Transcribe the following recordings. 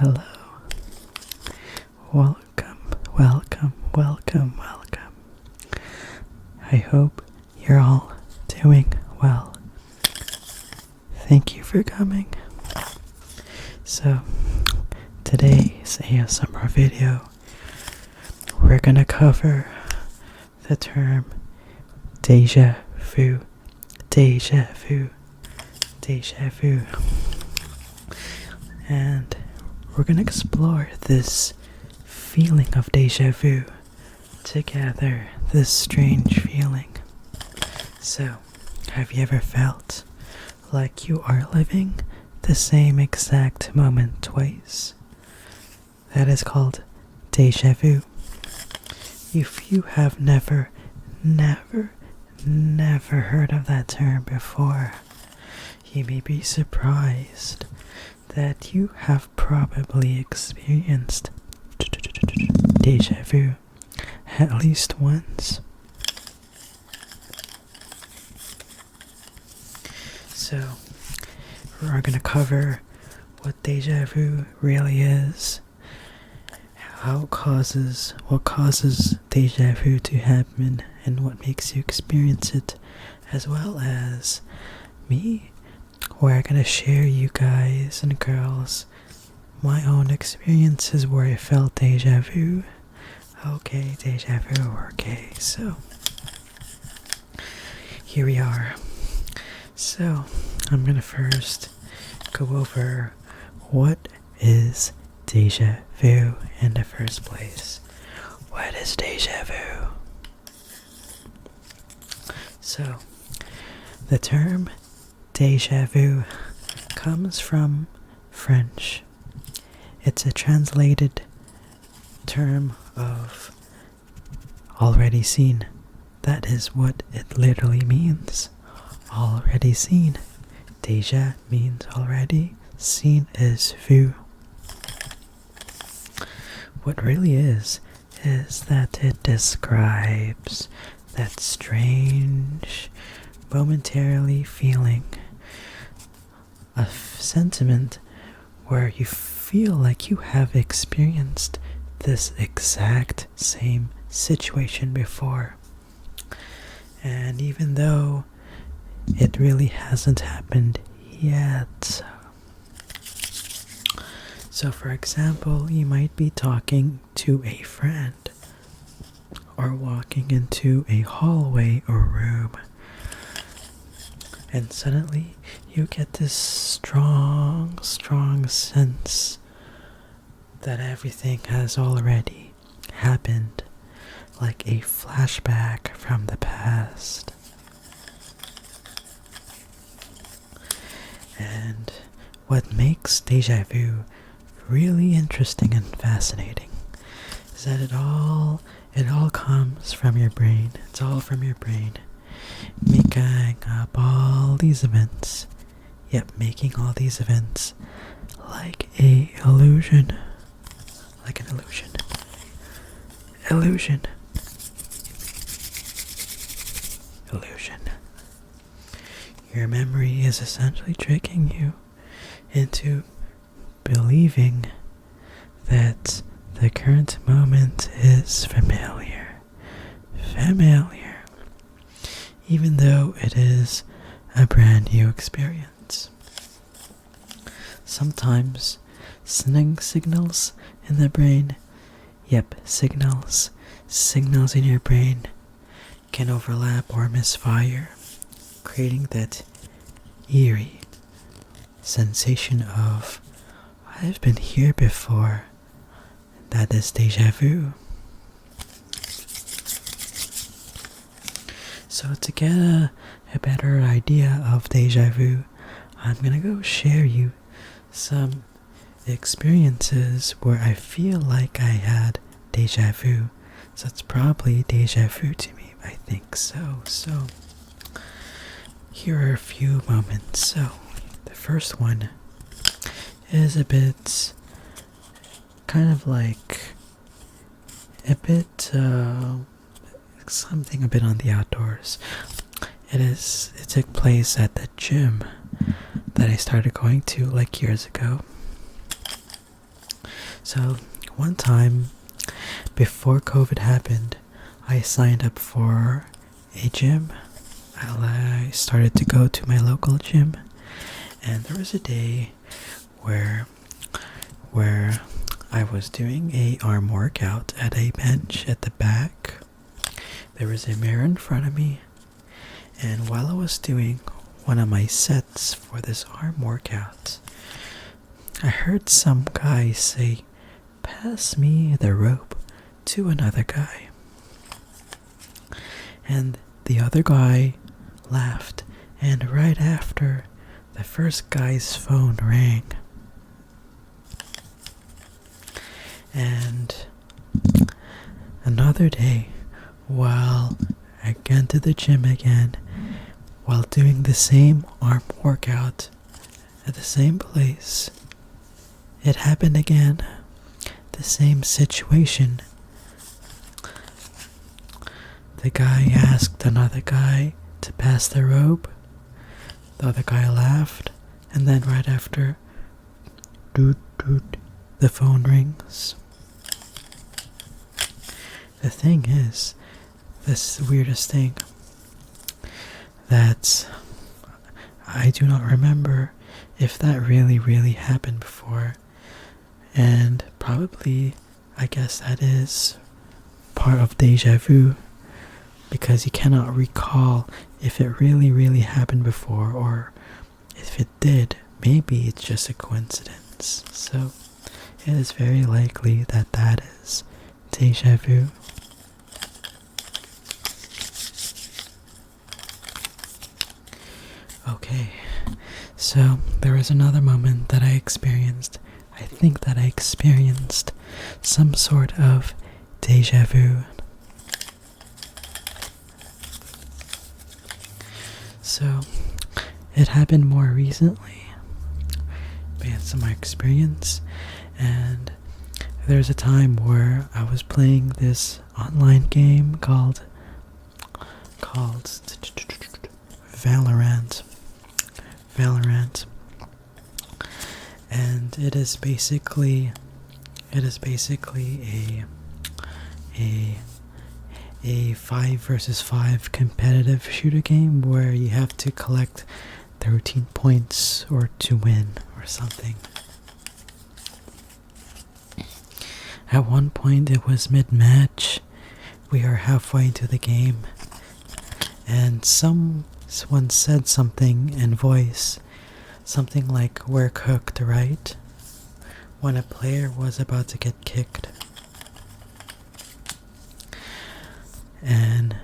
hello. Welcome, welcome, welcome, welcome. I hope you're all doing well. Thank you for coming. So, today's ASMR video, we're gonna cover the term Déjà Vu. Déjà Vu. Déjà Vu. And we're gonna explore this feeling of déjà vu together, this strange feeling. So, have you ever felt like you are living the same exact moment twice? That is called déjà vu. If you have never heard of that term before, you may be surprised that you have probably experienced déjà vu at least once. So, we're going to cover what déjà vu really is, what causes déjà vu to happen, and what makes you experience it, as well as me. We're gonna share, you guys and girls, my own experiences where I felt déjà vu. Okay, déjà vu, okay, so here we are. So, I'm gonna first go over what is déjà vu in the first place. What is déjà vu? So, the term déjà vu comes from French. It's a translated term of already seen. That is what it literally means. Already seen. Déjà means already, seen is vu. What really is that it describes that strange, momentarily feeling, a sentiment where you feel like you have experienced this exact same situation before. And even though it really hasn't happened yet. So for example, you might be talking to a friend or walking into a hallway or room, and suddenly you get this strong sense that everything has already happened, like a flashback from the past. And what makes déjà vu really interesting and fascinating is that it all comes from your brain. It's all from your brain, making up all these events. Yep, making all these events like a illusion. Like an illusion. Illusion. Illusion. Your memory is essentially tricking you into believing that the current moment is familiar. Familiar. Even though it is a brand new experience. Sometimes signals in the brain, signals in your brain can overlap or misfire, creating that eerie sensation of, I've been here before. That is déjà vu. So to get a better idea of déjà vu, I'm gonna go share you some experiences where I feel like I had déjà vu. So it's probably déjà vu to me, I think so. So here are a few moments. So the first one is a bit kind of like a bit something a bit on the outdoors. It took place at the gym that I started going to like years ago. So, one time before COVID happened, I signed up for a gym. I started to go to my local gym, and there was a day where I was doing a arm workout at a bench at the back. There was a mirror in front of me, and while I was doing one of my sets for this arm workout, I heard some guy say, "Pass me the rope," to another guy. And the other guy laughed, and right after, the first guy's phone rang. And another day, while I went to the gym again, while doing the same arm workout at the same place, it happened again. The same situation. The guy asked another guy to pass the rope. The other guy laughed, and then right after, doot doot, the phone rings. The thing is, this is the weirdest thing, that I do not remember if that really happened before. And probably, I guess that is part of déjà vu, because you cannot recall if it really happened before, or if it did, maybe it's just a coincidence. So it is very likely that that is déjà vu. Okay, so there was another moment that I experienced. I think that I experienced some sort of déjà vu. So, it happened more recently, based on my experience, and there's a time where I was playing this online game called Valorant, and it is basically a 5 versus 5 competitive shooter game where you have to collect 13 points or to win or something. At one point it was mid-match. We are halfway into the game, and someone said something in voice, something like, "We're cooked, right?" when a player was about to get kicked. And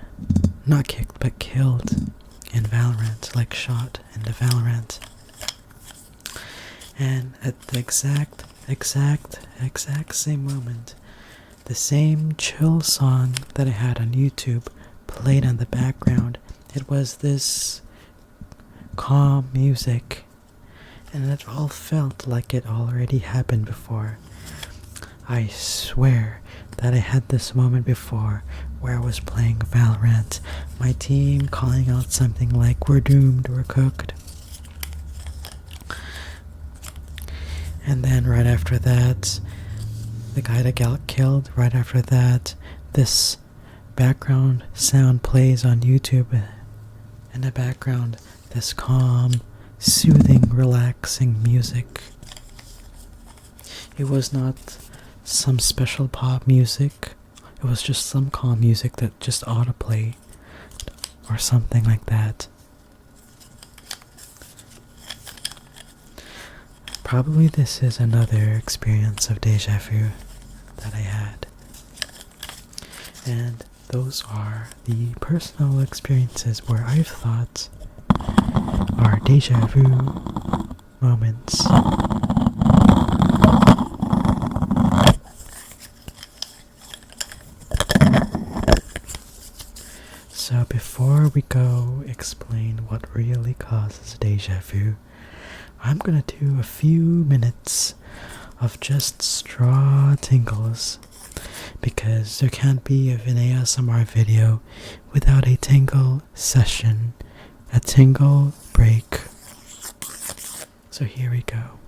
not kicked, but killed in Valorant, like shot into Valorant. And at the exact same moment, the same chill song that I had on YouTube played on the background. It was this calm music, and it all felt like it already happened before. I swear that I had this moment before where I was playing Valorant, my team calling out something like, "We're doomed, we're cooked." And then right after that, the guy that got killed, right after that, this background sound plays on YouTube. In the background, this calm, soothing, relaxing music. It was not some special pop music. It was just some calm music that just autoplay or something like that. Probably this is another experience of déjà vu that I had. And those are the personal experiences where I've thought are déjà vu moments. So before we go explain what really causes déjà vu, I'm gonna do a few minutes of just straw tingles, because there can't be an ASMR video without a tingle session, a tingle break. So here we go.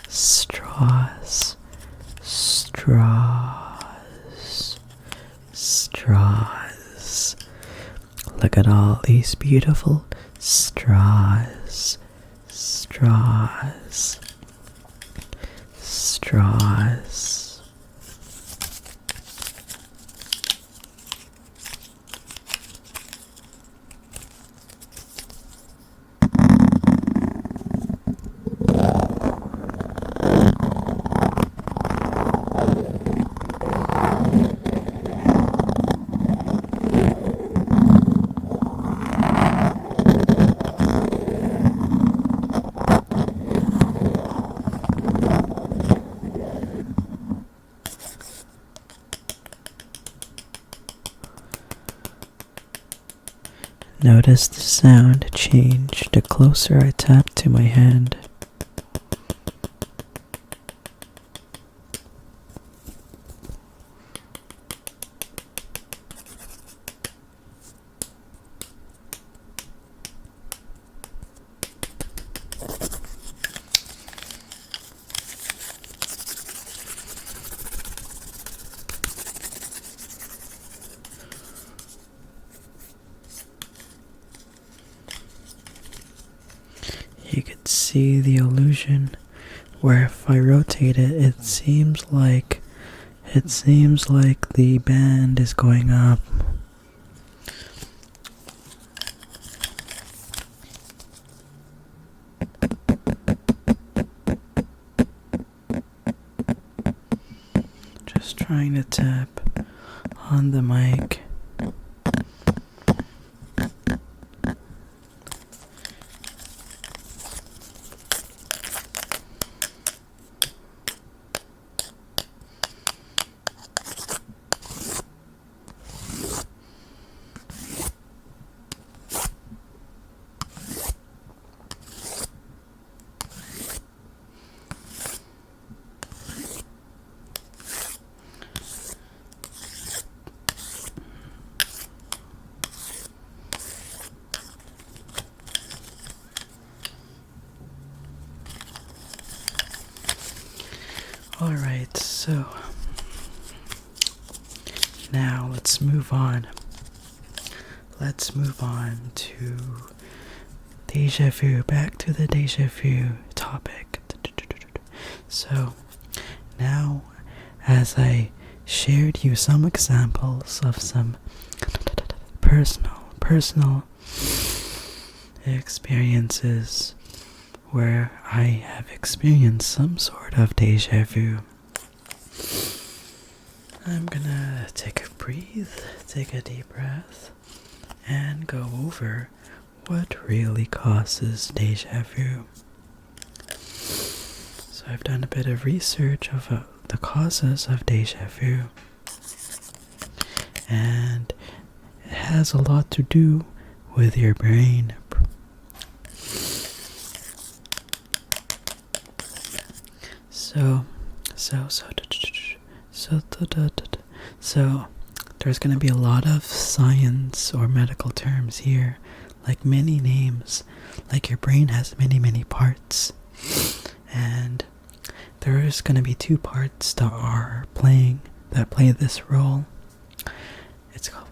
straws, straws, straws. Look at all these beautiful straws, straws, straws. Notice the sound change the closer I tap to my hand. You could see the illusion where if I rotate it, it seems like the band is going up. Just trying to tap on the mic. Alright, so now let's move on. Let's move on to Déjà Vu, back to the Déjà Vu topic. So now, as I shared you some examples of some personal experiences where I have experienced some sort of déjà vu, I'm gonna take a deep breath, and go over what really causes déjà vu. So I've done a bit of research of the causes of déjà vu, and it has a lot to do with your brain. So there's going to be a lot of science or medical terms here, like many names, like your brain has many parts, and there is going to be two parts that play this role.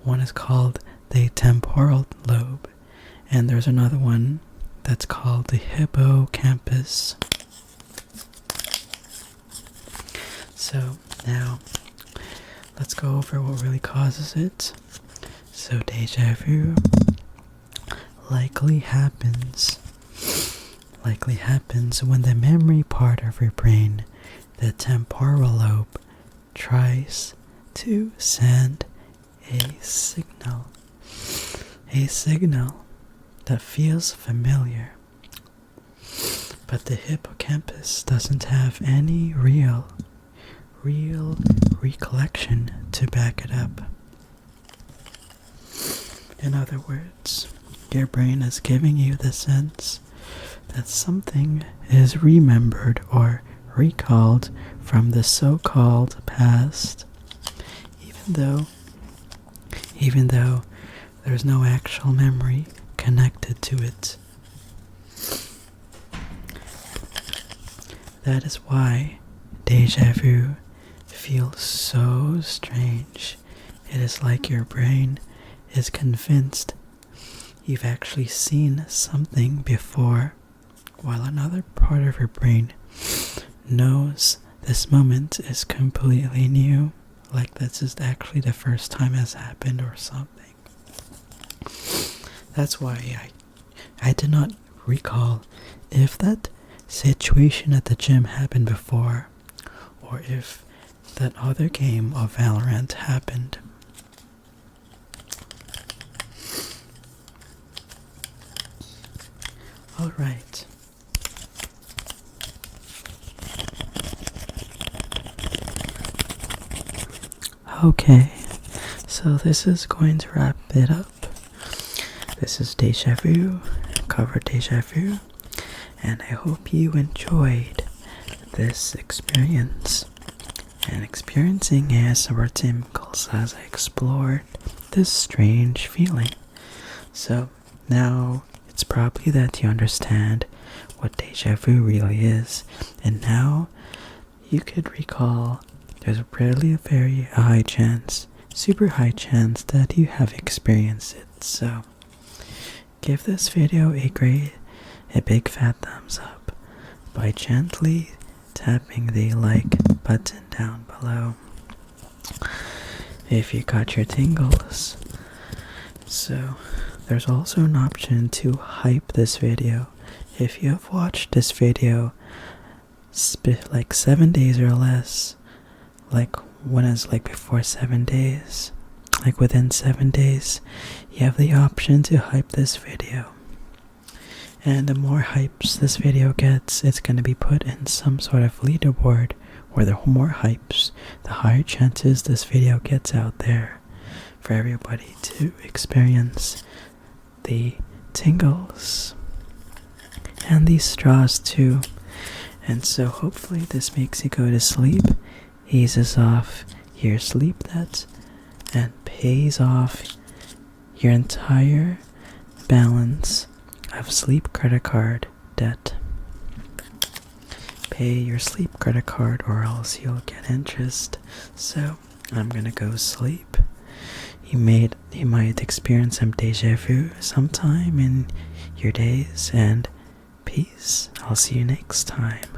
One is called the temporal lobe, and there's another one that's called the hippocampus. So now, let's go over what really causes it. So déjà vu likely happens when the memory part of your brain, the temporal lobe, tries to send a signal that feels familiar, but the hippocampus doesn't have any real recollection to back it up. In other words, your brain is giving you the sense that something is remembered or recalled from the so-called past, even though there's no actual memory connected to it. That is why deja vu feels so strange. It is like your brain is convinced you've actually seen something before, while another part of your brain knows this moment is completely new, like this is actually the first time has happened or something. That's why I did not recall if that situation at the gym happened before, or if that other game of Valorant happened. Alright. Okay, so this is going to wrap it up. This is Déjà Vu, cover Déjà Vu, and I hope you enjoyed this experience and experiencing ASMR tingles as I explored this strange feeling. So now it's probably that you understand what Déjà Vu really is, and now you could recall there's really a very high chance, super high chance that you have experienced it. So give this video a big fat thumbs up by gently tapping the like button down below if you got your tingles. So there's also an option to hype this video. If you have watched this video like 7 days or less, like when it's like before 7 days, like within 7 days, you have the option to hype this video. And the more hypes this video gets, it's going to be put in some sort of leaderboard where the more hypes, the higher chances this video gets out there for everybody to experience the tingles and these straws too. And so hopefully this makes you go to sleep, eases off your sleep debt, and pays off your entire balance of sleep credit card debt. Pay your sleep credit card or else you'll get interest. So I'm gonna go sleep. You might experience some déjà vu sometime in your days, and peace. I'll see you next time.